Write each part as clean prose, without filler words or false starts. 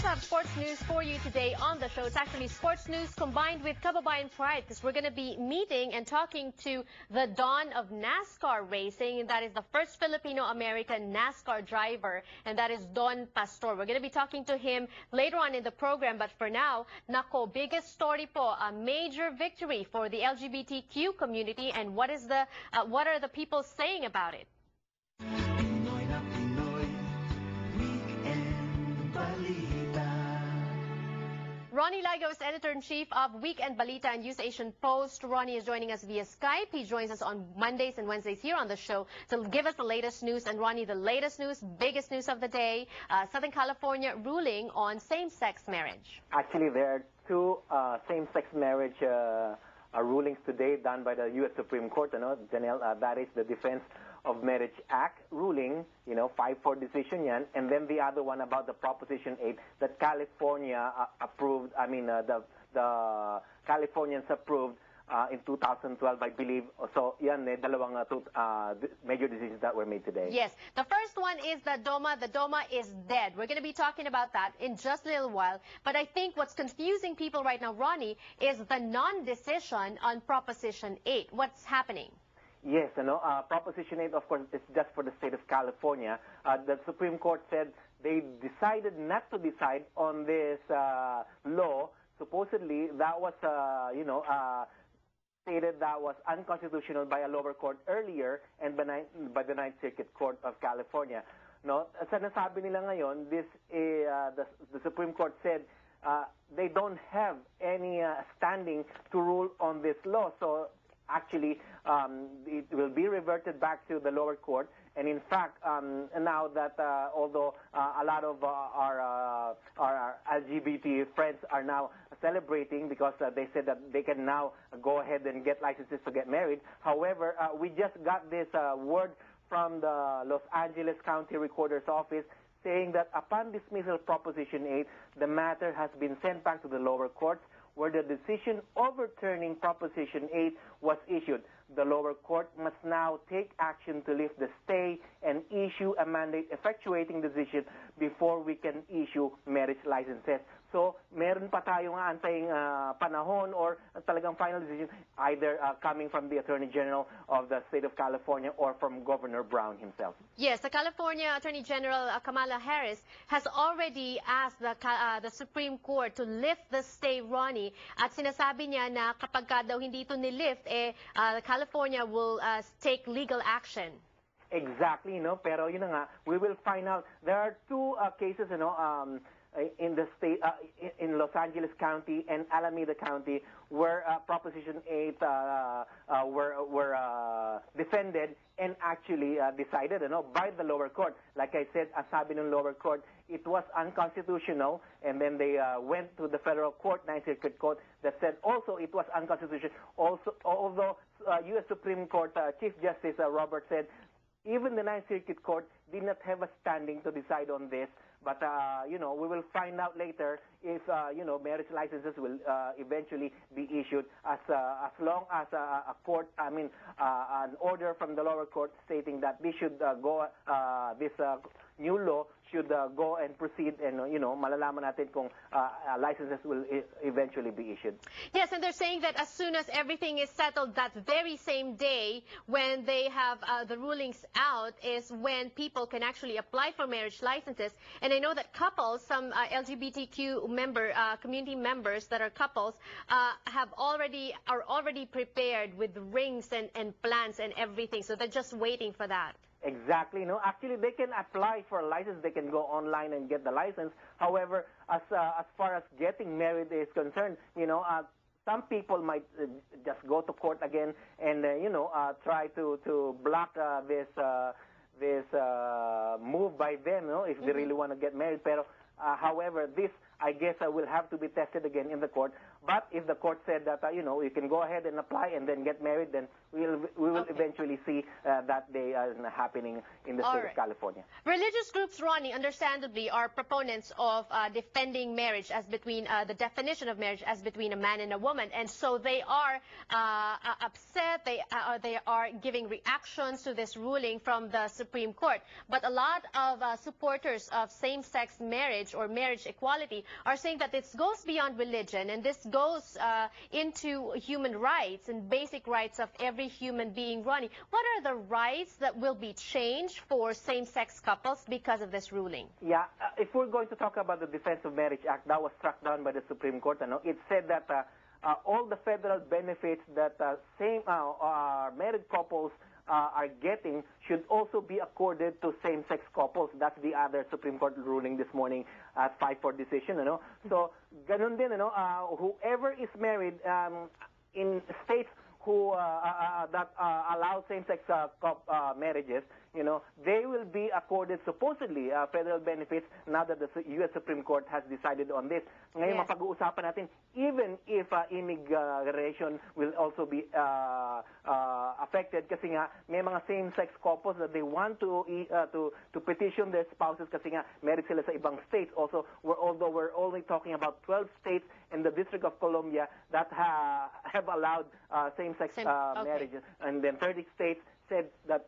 have sports news for you today on the show. It's actually sports news combined with Kababayan Pride, because we're going to be meeting and talking to the dawn of NASCAR racing, and that is the first Filipino-American NASCAR driver, and that is Don Pastor. We're going to be talking to him later on in the program, but for now, nako, biggest story po, a major victory for the LGBTQ community, and what are the people saying about it? Ronnie Lagos, Editor-in-Chief of Weekend Balita and News Asian Post. Ronnie is joining us via Skype. He joins us on Mondays and Wednesdays here on the show to give us the latest news. And Ronnie, the latest news, biggest news of the day, Southern California ruling on same-sex marriage. Actually, there are two same-sex marriage rulings today done by the U.S. Supreme Court. Janelle, that is the Defense of Marriage Act ruling, 5-4 decision yan, and then the other one about the Proposition 8 that California approved, the Californians approved in 2012, I believe. So yan, dalawang major decisions that were made today. Yes, the first one is the DOMA. The DOMA is dead. We're going to be talking about that in just a little while. But I think what's confusing people right now, Ronnie, is the non-decision on Proposition 8. What's happening? Yes, Proposition 8, of course, is just for the state of California. The Supreme Court said they decided not to decide on this law. Supposedly, that was, stated that was unconstitutional by a lower court earlier and by the Ninth Circuit Court of California. No, sa nasabi nila ngayon, the Supreme Court said they don't have any standing to rule on this law. So actually, it will be reverted back to the lower court. And in fact, now that although a lot of our LGBT friends are now celebrating because they said that they can now go ahead and get licenses to get married. However, we just got this word from the Los Angeles County Recorder's Office saying that upon dismissal of Proposition 8, the matter has been sent back to the lower courts, where the decision overturning Proposition 8 was issued. The lower court must now take action to lift the stay and issue a mandate effectuating decision before we can issue marriage licenses. So, meron pa tayong antaying panahon or talagang final decision, either coming from the Attorney General of the state of California or from Governor Brown himself. Yes, the California Attorney General Kamala Harris has already asked the Supreme Court to lift the stay, Ronnie, at sinasabi niya na kapag daw hindi ito nilift, California will take legal action. Exactly, pero yun na nga, we will find out. There are two cases, in the state, in Los Angeles County and Alameda County, where Proposition 8 were defended and actually decided, by the lower court. Like I said, as sabi ng lower court, it was unconstitutional, and then they went to the federal court, Ninth Circuit Court, that said also it was unconstitutional. Also, although U.S. Supreme Court Chief Justice Roberts said even the Ninth Circuit Court did not have a standing to decide on this. But, we will find out later if, marriage licenses will eventually be issued as long as a court, an order from the lower court stating that this should this new law should go and proceed, and, malalaman natin kung licenses will eventually be issued. Yes, and they're saying that as soon as everything is settled, that very same day when they have the rulings out is when people can actually apply for marriage licenses. And I know that couples, some LGBTQ community members that are couples, are already prepared with rings and plans and everything. So they're just waiting for that. Exactly. Actually, they can apply for a license. They can go online and get the license. However, as far as getting married is concerned, some people might just go to court again and try to block this move by them, if they really want to get married. Pero however, this, I guess, will have to be tested again in the court. But if the court said that, you can go ahead and apply and then get married, then we will eventually see that day happening in the state of California. Religious groups, Ronnie, understandably, are proponents of defending marriage as between the definition of marriage as between a man and a woman, and so they are upset. They are giving reactions to this ruling from the Supreme Court. But a lot of supporters of same-sex marriage or marriage equality are saying that this goes beyond religion, and this goes into human rights and basic rights of every human being. Ronnie, what are the rights that will be changed for same-sex couples because of this ruling? Yeah, if we're going to talk about the Defense of Marriage Act that was struck down by the Supreme Court, it said that all the federal benefits that married couples are getting should also be accorded to same-sex couples. That's the other Supreme Court ruling this morning at 5-4 decision. So, ganun din, whoever is married in states who that allow same-sex marriages, they will be accorded supposedly federal benefits now that the U.S. Supreme Court has decided on this. Ngayon, mapag-uusapan natin, even if immigration will also be affected kasi nga may mga same-sex couples that they want to petition their spouses kasi nga married sila sa ibang states. Also, although we're only talking about 12 states in the District of Columbia that have allowed same-sex marriages, and then 30 states said that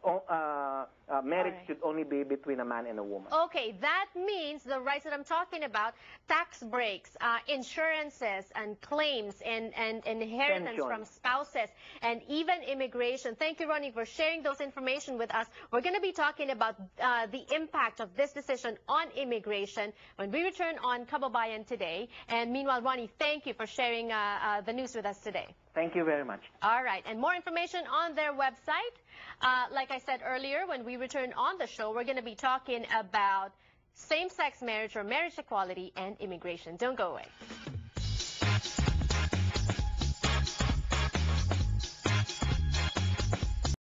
marriage should only be between a man and a woman. Okay, that means the rights that I'm talking about, tax breaks, insurances and claims and inheritance from spouses, and even immigration. Thank you, Ronnie, for sharing those information with us. We're going to be talking about the impact of this decision on immigration when we return on Kababayan today. And meanwhile, Ronnie, thank you for sharing the news with us today. Thank you very much. All right, and more information on their website. Like I said earlier, when we return on the show, we're going to be talking about same-sex marriage or marriage equality and immigration. Don't go away.